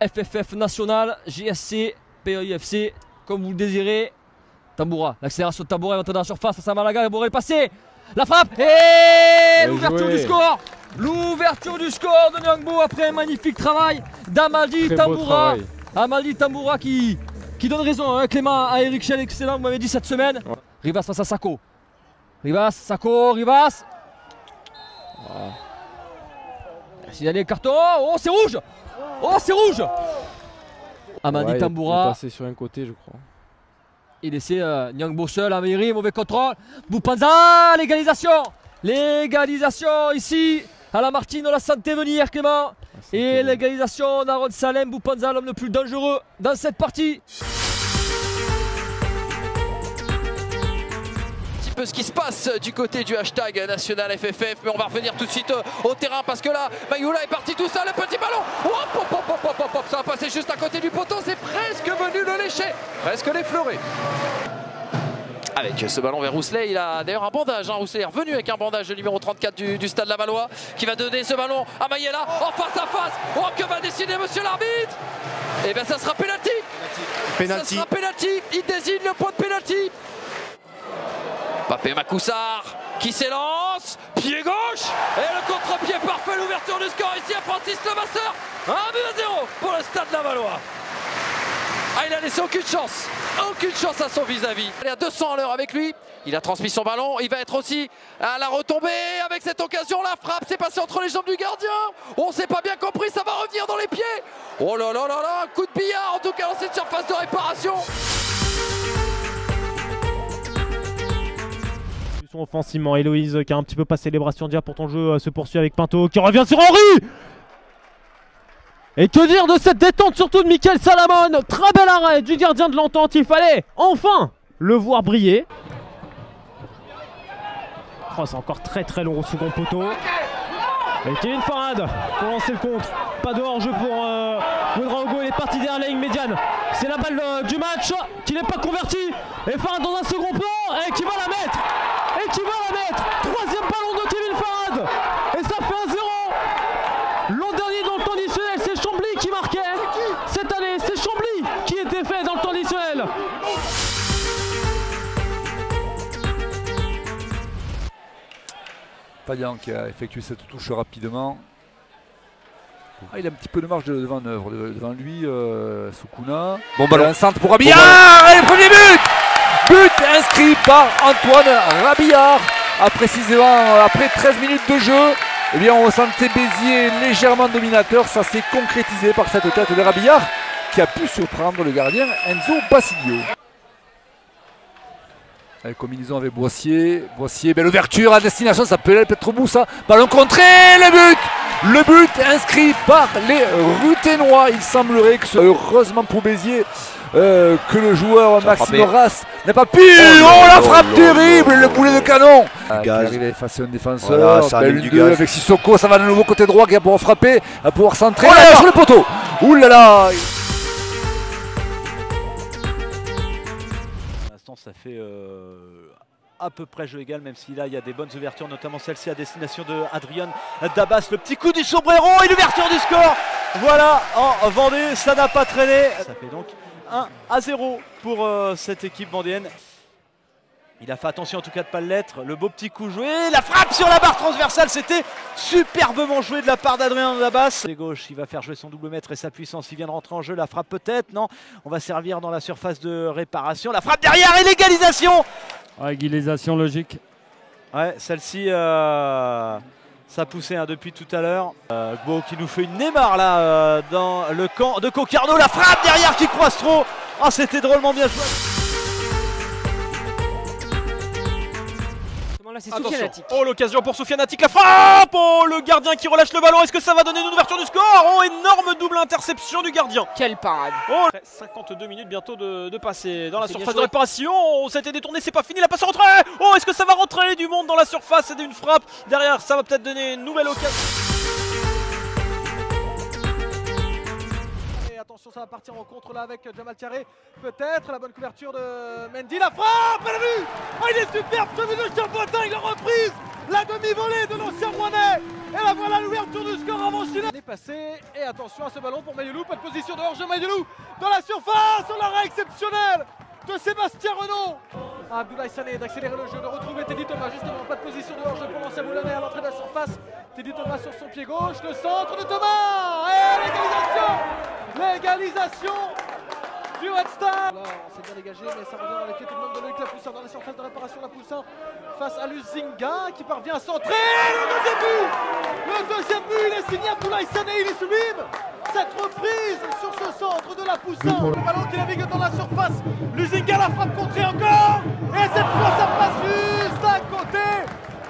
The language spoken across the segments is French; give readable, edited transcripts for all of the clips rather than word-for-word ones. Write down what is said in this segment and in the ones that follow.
FFF National, JSC, PEIFC, comme vous le désirez. Tamboura, l'accélération de Tamboura est maintenant dans la surface face à Malaga, Tamboura est passé. La frappe et l'ouverture du score. L'ouverture du score de Niangbo après un magnifique travail d'Amadi Tamboura. Amadi Tamboura qui donne raison, hein, Clément, à Eric Chel, excellent, vous m'avez dit cette semaine. Ouais. Rivas face à Sako. Rivas, Sako, Rivas. Signalé le carton. Oh, c'est rouge. Oh, c'est rouge. Amadi Tamboura. Il est passé sur un côté, je crois. Il laissait Niangbo seul, Amiri, mauvais contrôle. Boupanza, l'égalisation. L'égalisation ici à la Martine, on la sentait venir, Clément. Et l'égalisation d'Aaron Salem, Boupanza, l'homme le plus dangereux dans cette partie. Ce qui se passe du côté du hashtag national FFF, mais on va revenir tout de suite au terrain parce que là Mayoula est parti tout seul, le petit ballon, ça va passer juste à côté du poteau, c'est presque venu le lécher, presque l'effleurer. Avec ce ballon vers Rousselet, il a d'ailleurs un bandage, hein. Rousselet est revenu avec un bandage, le numéro 34 du Stade Lavallois, qui va donner ce ballon à Mayela en face à face. Oh, que va décider monsieur l'arbitre? Et bien ça sera pénalty. Ça sera pénalty, il désigne le point de pénalty. Papé Makoussar qui s'élance, pied gauche, et le contre-pied parfait, l'ouverture du score ici à Francis Levasseur. 1-0 pour le Stade Lavallois. Ah, il a laissé aucune chance à son vis-à-vis. Il est à 200 à l'heure avec lui, il a transmis son ballon, il va être aussi à la retombée avec cette occasion, la frappe, c'est passé entre les jambes du gardien. On s'est pas bien compris, ça va revenir dans les pieds. Oh là là là là, un coup de billard en tout cas dans cette surface de réparation. Offensivement, Héloïse qui a un petit peu passé les bras sur Dia, pourtant le jeu se poursuit avec Pinto qui revient sur Henry. Et que dire de cette détente surtout de Michael Salamon. Très bel arrêt du gardien de l'Entente, il fallait enfin le voir briller. Oh, c'est encore très long au second poteau. Et Kevin Farhad pour lancer le contre. Pas de hors-jeu pour Ouedraogo, il est parti derrière la ligne médiane. C'est la balle du match qui n'est pas convertie. Et Farhad dans un second plan et qui va la mettre. Troisième ballon de Kevin Farhad. Et ça fait 1-0. L'an dernier dans le temps additionnel, c'est Chambly qui marquait. Cette année, c'est Chambly qui était fait dans le temps additionnel. Payan qui a effectué cette touche rapidement. Ah, il a un petit peu de marge devant devant lui, Soukouna. Bon ballon, un centre pour Rabillard. Et le premier but. But inscrit par Antoine Rabillard. Après 13 minutes de jeu, eh bien on sentait Béziers légèrement dominateur. Ça s'est concrétisé par cette tête de Rabillard qui a pu surprendre le gardien Enzo Basilio. Avec combinaison avec Boissier, belle ouverture à destination, ça peut être trop beau ça. Ballon contré, le but inscrit par les Ruténois. Il semblerait que, heureusement pour Béziers, que le joueur Maxime Rass n'a pas pu. Oh la frappe terrible, le boulet de canon. Qui arrive à effacer un défenseur. Voilà, ça belle du avec Sissoko, ça va de nouveau côté droit qui va pouvoir frapper, va pouvoir centrer. Oh là, sur le poteau. Ouh là là. Ça fait à peu près jeu égal, même si là il y a des bonnes ouvertures, notamment celle-ci à destination de Adrian Dabas. Le petit coup du sombrero et l'ouverture du score. Voilà, en Vendée, ça n'a pas traîné. Ça fait donc 1-0 pour cette équipe vendéenne. Il a fait attention en tout cas de ne pas l'être. Le beau petit coup joué, la frappe sur la barre transversale, c'était superbement joué de la part d'Adrien Dabas. Les gauche, il va faire jouer son double mètre et sa puissance, il vient de rentrer en jeu. La frappe peut-être, non. On va servir dans la surface de réparation. La frappe derrière et l'égalisation. Ouais, égalisation logique. Ouais, celle-ci, ça poussait hein, depuis tout à l'heure. Gbo qui nous fait une Neymar là dans le camp de Concarneau. La frappe derrière qui croise trop. Ah, c'était drôlement bien joué. Là, c'est Soufiane-Attic. Oh, l'occasion pour Soufiane-Attic, la frappe. Oh, le gardien qui relâche le ballon. Est-ce que ça va donner une ouverture du score? Oh, énorme double interception du gardien. Quelle parade. Oh, 52 minutes bientôt de passer dans la surface de réparation. Oh, ça a été détourné, c'est pas fini, la passe rentrée. Oh, est-ce que ça va rentrer du monde dans la surface? C'est une frappe. Derrière, ça va peut-être donner une nouvelle occasion. Attention, ça va partir en contre là avec Jamal Thiaré. Peut-être la bonne couverture de Mendy. La frappe, elle a vu. Oh, il est superbe ce but de Charles Boitin, il a reprise. La demi-volée de l'ancien Rouennais. Et là voilà l'ouverture du score avant Chine. Il est passé et attention à ce ballon pour Mayelou. Pas de position de hors-jeu. Mayelou dans la surface. L'arrêt exceptionnel de Sébastien Renaud. Abdoulaye Sané d'accélérer le jeu, de retrouver Teddy Thomas justement. Pas de position de hors-jeu pour l'ancien Moulonnais à l'entrée de la surface. Teddy Thomas sur son pied gauche. Le centre de Thomas. Et l'égalisation. L'égalisation du Red Star. Là, on s'est bien dégagé, mais ça revient dans les pieds tout de même de Loïc Lapoussin dans la surface de réparation. Lapoussin face à Luzinga qui parvient à centrer. Le deuxième but, il est signé Abdoulaye Sané, il est sublime. Cette reprise sur ce centre de Lapoussin. Le ballon qui navigue dans la surface. Luzinga la frappe contrée encore. Et cette fois, ça passe juste à côté.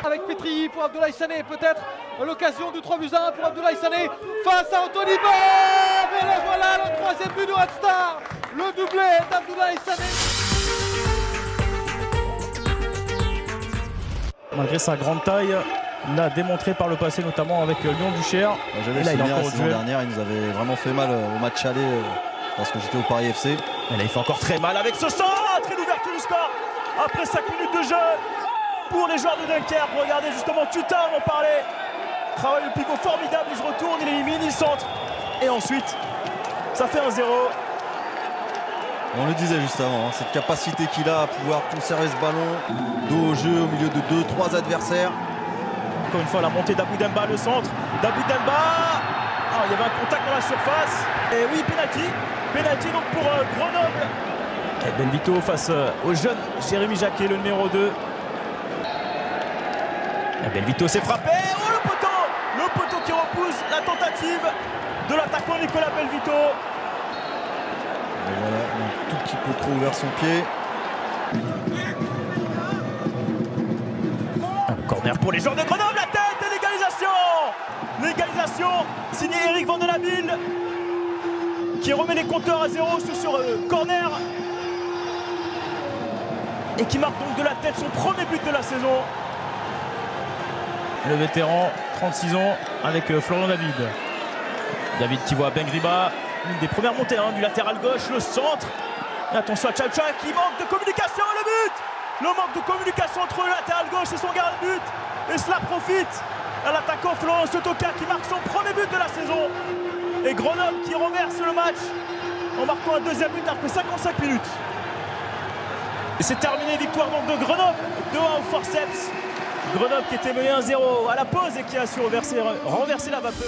Avec Petrilly pour Abdoulaye Sané, peut-être l'occasion du 3-1 pour Abdoulaye Sané face à Anthony Bob. Et là voilà le troisième but du Red Star. Le doublé d'Abdoulaye Sané. Malgré sa grande taille, il l'a démontré par le passé, notamment avec Lyon-Duchère. J'avais le souvenir la saison dernière, il nous avait vraiment fait mal au match aller lorsque j'étais au Paris FC. Et là, il fait encore très mal avec ce centre et l'ouverture du score après 5 minutes de jeu pour les joueurs de Dunkerque. Regardez justement, Tuta en parlait. Travail de pivot formidable, il se retourne, il élimine, il centre. Et ensuite, ça fait 1-0. On le disait juste avant, hein, cette capacité qu'il a à pouvoir conserver ce ballon, dos au jeu au milieu de 2-3 adversaires. Encore une fois, la montée d'Abou Demba, le centre d'Abou Demba. Ah, il y avait un contact dans la surface. Et oui, penalty. Penalty donc pour Grenoble. Et Benvito face au jeune Jérémy Jacquet, le numéro 2. Et Benvito s'est frappé. Oh, le poteau qui repousse la tentative de l'attaquant Nicolas Benvito. Et voilà, un tout petit peu trop ouvert son pied. Un corner pour les joueurs de Grenoble, la tête et l'égalisation. L'égalisation signée Eric Van de la Ville qui remet les compteurs à 0 sur corner et qui marque donc de la tête son premier but de la saison. Le vétéran, 36 ans, avec Florian David. David qui voit Bengriba, une des premières montées du latéral gauche, le centre. Et attention à Tchatcha qui manque de communication, le but. Le manque de communication entre le latéral gauche et son gardien de but. Et cela profite à l'attaquant Florent Sotoka qui marque son premier but de la saison. Et Grenoble qui renverse le match en marquant un deuxième but après 55 minutes. Et c'est terminé, victoire donc de Grenoble, 2-1 au forceps. Grenoble qui était mené 1-0 à la pause et qui a su renverser la vapeur.